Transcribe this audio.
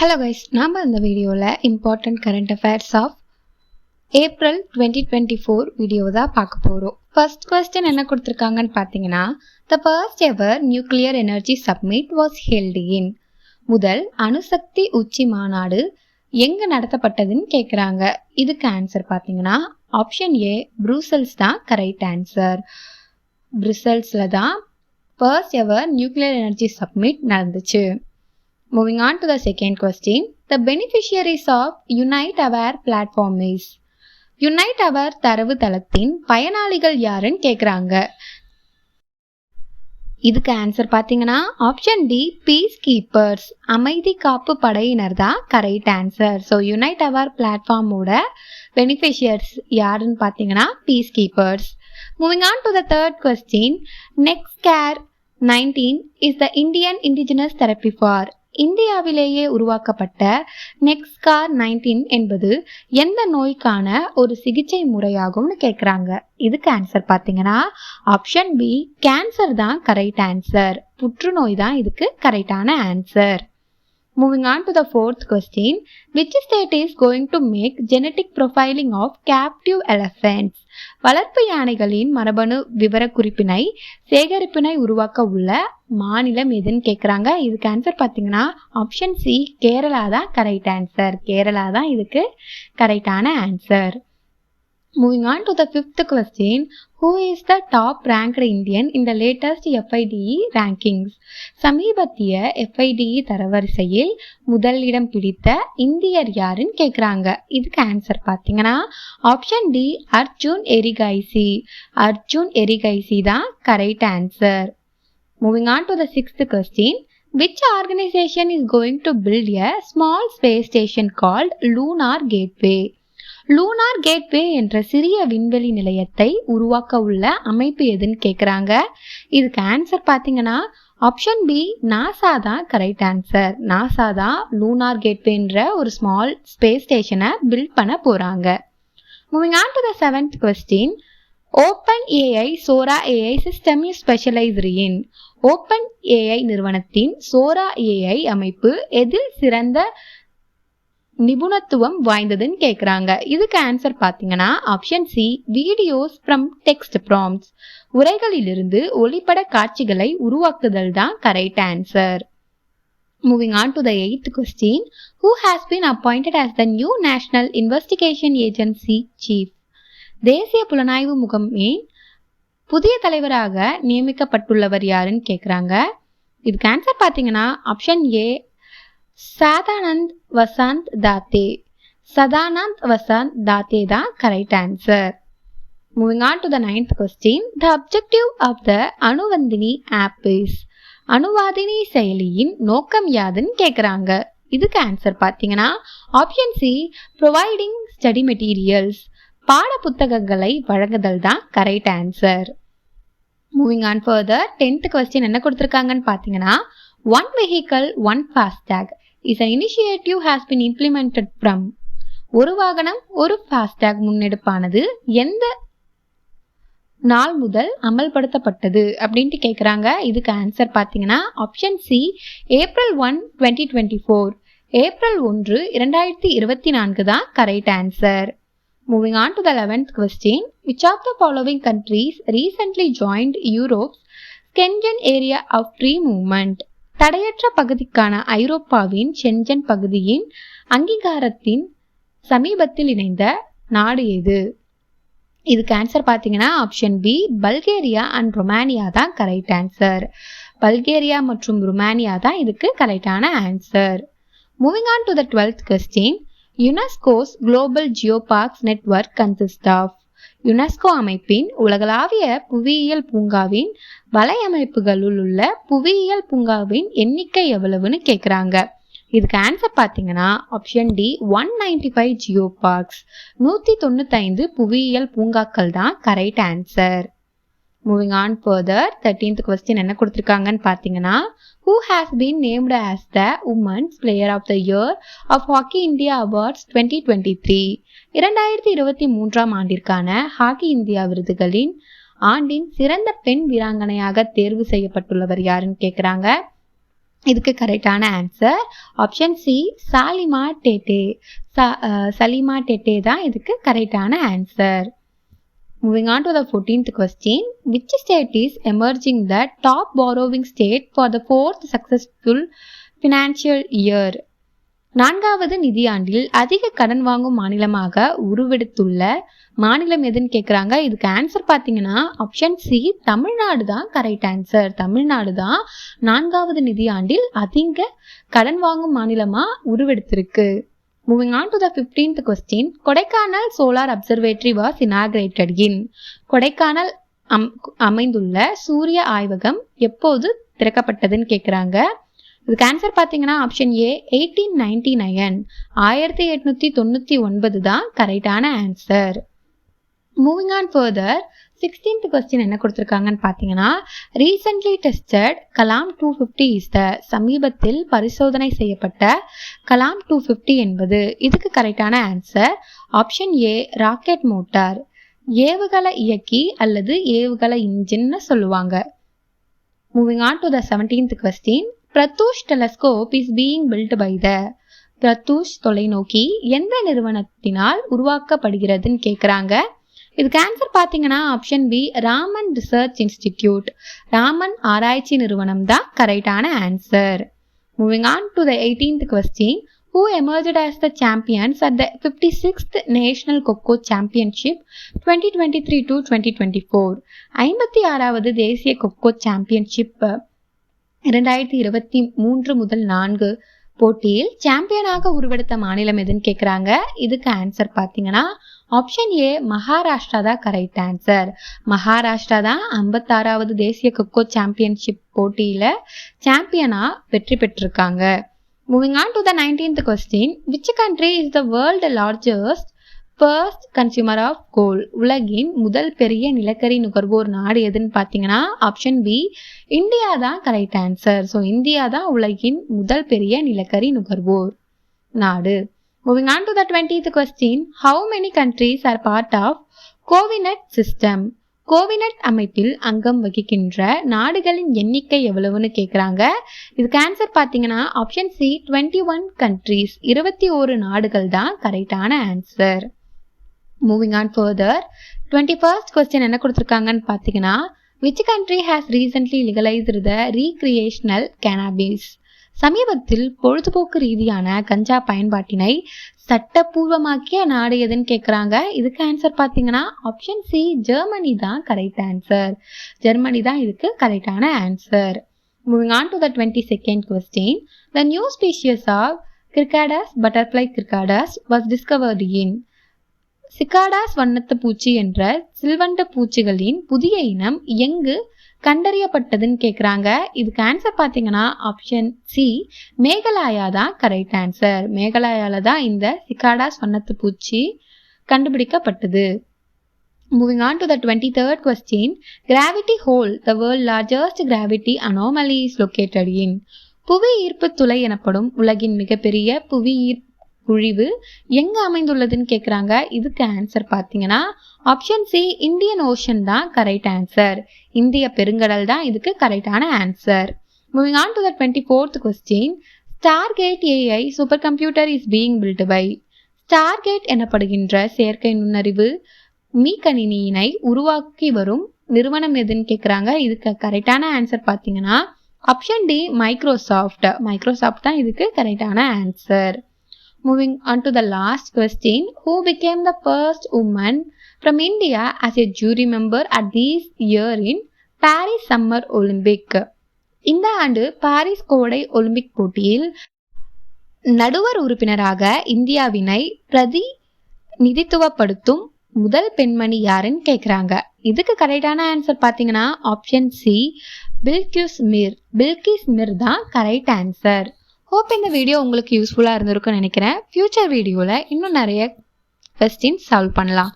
Hello guys, நாம் இந்த வீடியோவில் important current affairs of April 2024 video தான் பார்க்க போகிறோம். ஃபர்ஸ்ட் கொஸ்டின் என்ன கொடுத்துருக்காங்கன்னு பார்த்தீங்கன்னா, the first ever nuclear energy summit was held in. முதல் அணுசக்தி உச்சி மாநாடு எங்கே நடத்தப்பட்டதுன்னு கேட்குறாங்க. இதுக்கு ஆன்சர் பார்த்தீங்கன்னா ஆப்ஷன் ஏ ப்ரூசல்ஸ் தான் கரெக்ட் ஆன்சர். ப்ரூசல்ஸில் தான் first ever nuclear energy submit நடந்துச்சு. Moving on to the second question, the beneficiaries of Unite Aware platform is. Unite Aware தரவு தளத்தின் பயனாளிகள் யாருன்னு கேட்குறாங்க. இதுக்கு ஆன்சர் பார்த்தீங்கன்னா ஆப்ஷன் டி பீஸ் கீப்பர்ஸ், அமைதி காப்பு படையினர் தான் correct answer. So Unite Aware பிளாட்ஃபார்மோட பெனிஃபிஷியர்ஸ் யாருன்னு பார்த்தீங்கன்னா peace keepers. Moving on to the third question, NexCAR 19 is the Indian indigenous therapy for. இந்தியாவிலேயே உருவாக்கப்பட்ட நெக்ஸ்கார் 19 என்பது எந்த நோய்க்கான ஒரு சிகிச்சை முறையாகும்னு கேட்குறாங்க. இதுக்கு ஆன்சர் பார்த்தீங்கன்னா ஆப்ஷன் பி கேன்சர் தான் கரெக்ட் ஆன்சர். புற்றுநோய் தான் இதுக்கு கரெக்டான answer. Moving on to the fourth question, which state is going to make genetic profiling of captive elephants? வளர்ப்பு யானைகளின் மரபணு விவரக்குறிப்பினை சேகரிப்பினை உருவாக்க உள்ள மாநிலம் எதுன்னு கேட்குறாங்க. இதுக்கு ஆன்சர் பார்த்தீங்கன்னா ஆப்ஷன் சி கேரளா தான் கரெக்ட் ஆன்சர். கேரளா தான் இதுக்கு கரெக்டான answer. Moving on to the fifth question, who is the top ranked Indian in the latest FIDE rankings? சமீபத்திய FIDE தரவரிசையில் முதல் இடம் பிடித்த இந்தியர் யாருன்னு கேட்குறாங்க. இதுக்கு ஆன்சர் பார்த்தீங்கன்னா ஆப்ஷன் டி அர்ஜுன் எரிகைசி. அர்ஜுன் எரிகைசி தான் correct answer. Moving on to the sixth question, which organization is going to build a small space station called Lunar Gateway? Lunar gateway என்ற சிறிய விண்வெளி நிலையத்தை உருவாக்க உள்ள அமைப்பு எதுன்னு கேட்குறாங்க. இதுக்கு ஆன்சர் பார்த்தீங்கன்னா ஆப்ஷன் பி நாசா தான் கரெக்ட் ஆன்சர். நாசா தான் லூனார் கேட்வேன்ற ஒரு ஸ்மால் ஸ்பேஸ் ஸ்டேஷனை பில்ட் பண்ண போகிறாங்க. Moving on to the seventh question, open AI Sora AI system is specialised in. Open AI நிறுவனத்தின் சோரா ஏஐ அமைப்பு எதில் சிறந்த நிபுணத்துவம் வாய்ந்ததுன்னு கேட்குறாங்க. இதுக்கு ஆன்சர் பார்த்தீங்கன்னா option C videos from text prompts, உரைகளிலிருந்து ஒளிப்பட காட்சிகளை உருவாக்குதல் தான் correct answer. Moving on to the eighth question, who has been appointed as the new National Investigation Agency chief? தேசிய புலனாய்வு முகமையின் புதிய தலைவராக நியமிக்கப்பட்டுள்ளவர் யாருன்னு கேட்குறாங்க. இதுக்கு ஆன்சர் பார்த்தீங்கன்னா ஆப்ஷன் ஏ சதானந்த் வசந்த் தாத்தே. சதானந்த் வசந்த் தாத்தே தான் correct answer. Moving on to the ninth question, the objective of the Anuvadini app is. Anuvadini செயலியின் நோக்கம் யாதுன்னு கேட்குறாங்க. இதுக்கு ஆன்சர் பார்த்தீங்கன்னா option C providing study materials, பாட புத்தகங்களை வழங்குதல் தான் correct answer. Moving on further, 10th question என்ன கொடுத்துருக்காங்கன்னு பார்த்தீங்கன்னா, one vehicle one FASTag is an initiative has been implemented from. ஒரு வாகனம் ஒரு ஃபாஸ்டேக் முன்னெடுப்பானது எந்த நாள் முதல் அமல்படுத்தப்பட்டது அப்படின்ட்டு கேட்குறாங்க. இதுக்கு ஆன்சர் பார்த்தீங்கன்னா ஆப்ஷன் சி ஏப்ரல் 1, 2024. ஏப்ரல் 1, 2024 தான் correct answer. Moving on to the 11th question, which of the following countries recently joined Europe's Schengen area of free movement? தடையற்ற பகுதிக்கான ஐரோப்பாவின் ஷென்ஜன் பகுதியின் அங்கீகாரத்தின் சமீபத்தில் இணைந்த நாடு எது? இதுக்கு ஆன்சர் பார்த்தீங்கன்னா option B Bulgaria and Romania தான் கரெக்ட் ஆன்சர். பல்கேரியா மற்றும் ரொமானியா தான் இதுக்கு கரெக்டான answer. Moving on to the 12th question, UNESCO's global geoparks network consist of. UNESCO அமைப்பின் உலகளாவிய புவியியல் பூங்காவின் வலையமைப்புகளுள் உள்ள புவியியல் பூங்காவின் எண்ணிக்கை எவ்வளவுன்னு கேட்குறாங்க. இதுக்கு ஆன்சர் பார்த்தீங்கன்னா ஆப்ஷன் டி 195 ஜியோ பார்க்ஸ். 195 புவியியல் பூங்காக்கள் தான் correct answer. Moving on further, 13th question என்ன கொடுத்துருக்காங்கன்னு பார்த்தீங்கன்னா, who has been named as the Women's Player of the Year of Hockey India Awards 2023? 2023 ஆண்டிற்கான ஹாக்கி இந்தியா விருதுகளின் ஆண்டின் சிறந்த பெண் வீராங்கனையாக தேர்வு செய்யப்பட்டுள்ளவர் யாருன்னு கேட்குறாங்க. இதுக்கு கரெக்டான ஆன்சர் ஆப்ஷன் சி சாலிமா டேட்டே. சலீமா டேட்டே தான் இதுக்கு கரெக்டான answer. Moving on to the 14th question. Which state is emerging the top borrowing state for the fourth successful financial year? நான்காவது நிதியாண்டில் அதிக கடன் வாங்கும் மாநிலமாக உருவெடுத்துள்ள மாநிலம் எதுன்னு கேட்குறாங்க. இதுக்கு ஆன்சர் பார்த்தீங்கன்னா ஆப்ஷன் சி தமிழ்நாடு தான் கரெக்ட் ஆன்சர். தமிழ்நாடு தான் நான்காவது நிதியாண்டில் அதிக கடன் வாங்கும் மாநிலமாக உருவெடுத்திருக்கு. Moving on to the 15th question. Kodaikanal Solar Observatory was inaugurated in. Kodaikanal அமைந்துள்ள சூரிய ஆய்வகம் எப்போது திறக்கப்பட்டதுன்னு கேட்குறாங்க. இதுக்கு ஆன்சர் பார்த்தீங்கன்னா ஆப்ஷன் ஏ 1899. 1899 தான் கரெக்டான answer. Moving on further 16th question என்ன கொடுத்துருக்காங்கன்னு பார்த்தீங்கன்னா recently tested Kalam 250 is the. சமீபத்தில் பரிசோதனை செய்யப்பட்ட கலாம் 250 என்பது. இதுக்கு கரெக்டான answer option A rocket motor. ஏவுகலை இயக்கி அல்லது ஏவுகலை இன்ஜின்னு சொல்லுவாங்க. Moving on to the 17th question. Pratyush telescope is being built by the. Pratyush தொலைநோக்கி எந்த நிறுவனத்தினால் உருவாக்கப்படுகிறதுன்னு கேட்குறாங்க. இதுக்கு ஆன்சர் பார்த்தீங்கன்னா option B Raman Research Institute. Raman ஆராய்ச்சி நிறுவனம் தான் கரெக்டான answer. Moving on to the 18th question. Who emerged as the champions at the 56th National Kho Championship 2023 to 2024? 56வது தேசிய கொக்கோ சாம்பியன்ஷிப் 2023 முதல் 4 போட்டியில் சாம்பியனாக உருவெடுத்த மாநிலம் எதுன்னு கேட்குறாங்க. இதுக்கு ஆன்சர் பார்த்தீங்கன்னா ஆப்ஷன் ஏ மகாராஷ்டிரா தான் கரெக்ட் ஆன்சர். மகாராஷ்டிரா தான் 56வது தேசிய கொக்கோ சாம்பியன்ஷிப் போட்டியில் சாம்பியனாக வெற்றி பெற்றிருக்காங்க. Moving on to the 19th question. Which country is the world largest first consumer of coal? உலகின் முதல் பெரிய நிலக்கரி நுகர்வோர் நாடு எதுன்னு பார்த்தீங்கன்னா ஆப்ஷன் பி இந்தியா தான் கரெக்ட் ஆன்சர். ஸோ இந்தியா தான் உலகின் முதல் பெரிய நிலக்கரி நுகர்வோர் நாடு. Moving on to the 20th question. How many countries are part of CoViNet system? CoViNet அமைப்பில் அங்கம் வகிக்கின்ற நாடுகளின் எண்ணிக்கை எவ்வளவுன்னு கேட்குறாங்க. இதுக்கு ஆன்சர் பார்த்தீங்கன்னா ஆப்ஷன் சி 21 countries. 21 நாடுகள் தான் கரெக்டான answer. Moving on further 21st question என்ன கொடுத்துருக்காங்கன்னு பார்த்தீங்கன்னா which country has recently legalized the recreational cannabis? சமீபத்தில் பொழுதுபோக்கு ரீதியான கஞ்சா பயன்பாட்டினை சட்டப்பூர்வமாக்கிய நாடு எதுன்னு கேட்குறாங்க. இதுக்கு ஆன்சர் பார்த்தீங்கன்னா ஆப்ஷன் சி ஜெர்மனி தான் கரெக்ட் ஆன்சர். ஜெர்மனி தான் இதுக்கு கரெக்டான answer. Moving on to the 22nd question. The new species of cicadas butterfly cicadas was discovered in. Cicadas வண்ணத்து பூச்சி என்ற சில்வண்ட பூச்சிகளின் புதிய இனம் எங்கு கண்டறியப்பட்டதுன்னு கேட்குறாங்க. இதுக்கு ஆன்சர் பார்த்தீங்கன்னா ஆப்ஷன் சி மேகாலயா தான் கரெக்ட் ஆன்சர். மேகாலயாவில் தான் இந்த சிகாடாஸ் வண்ணத்து பூச்சி கண்டுபிடிக்கப்பட்டது. Moving on to the 23rd question. Gravity whole the world largest gravity anomaly is located in. புவி ஈர்ப்பு துளை எனப்படும் உலகின் மிகப்பெரிய புவி ஈர்ப்பு குழிவு எங்க அமைந்துள்ளதுன்னு கேட்குறாங்க. இதுக்கு ஆன்சர் பார்த்தீங்கன்னா ஆப்ஷன் சி இந்தியன் ஓஷன் தான் கரெக்ட் ஆன்சர். இந்திய பெருங்கடல் தான் இதுக்கு கரெக்டான answer. Moving on to the 24th question. Stargate AI super computer is being built by. Stargate எனப்படுகின்ற செயற்கை நுண்ணறிவு மீக்கணினியினை உருவாக்கி வரும் நிறுவனம் எதுன்னு கேட்குறாங்க. இதுக்கு கரெக்டான ஆன்சர் பார்த்தீங்கன்னா ஆப்ஷன் டி மைக்ரோசாஃப்ட். மைக்ரோசாஃப்ட் தான் இதுக்கு கரெக்டான answer. Moving on to the last question. Who became the first woman from India as a jury member at this year in Paris Summer Olympic? இந்த ஆண்டு பாரிஸ் கோடை Olympic போட்டியில் நடுவர் உறுப்பினராக இந்தியாவினை பிரதிநிதித்துவப்படுத்தும் முதல் பெண்மணி யாருன்னு கேட்குறாங்க. இதுக்கு கரெக்டான ஆன்சர் பார்த்தீங்கன்னா ஆப்ஷன் சி பில்கிஸ் மிர். பில்கிஸ் மிர் தான் கரெக்ட் ஆன்சர். ஹோப் இந்த வீடியோ உங்களுக்கு யூஸ்ஃபுல்லாக இருந்திருக்குன்னு நினைக்கிறேன். ஃபியூச்சர் வீடியோவில் இன்னும் நிறைய கொஸ்டின்ஸ் சால்வ் பண்ணலாம்.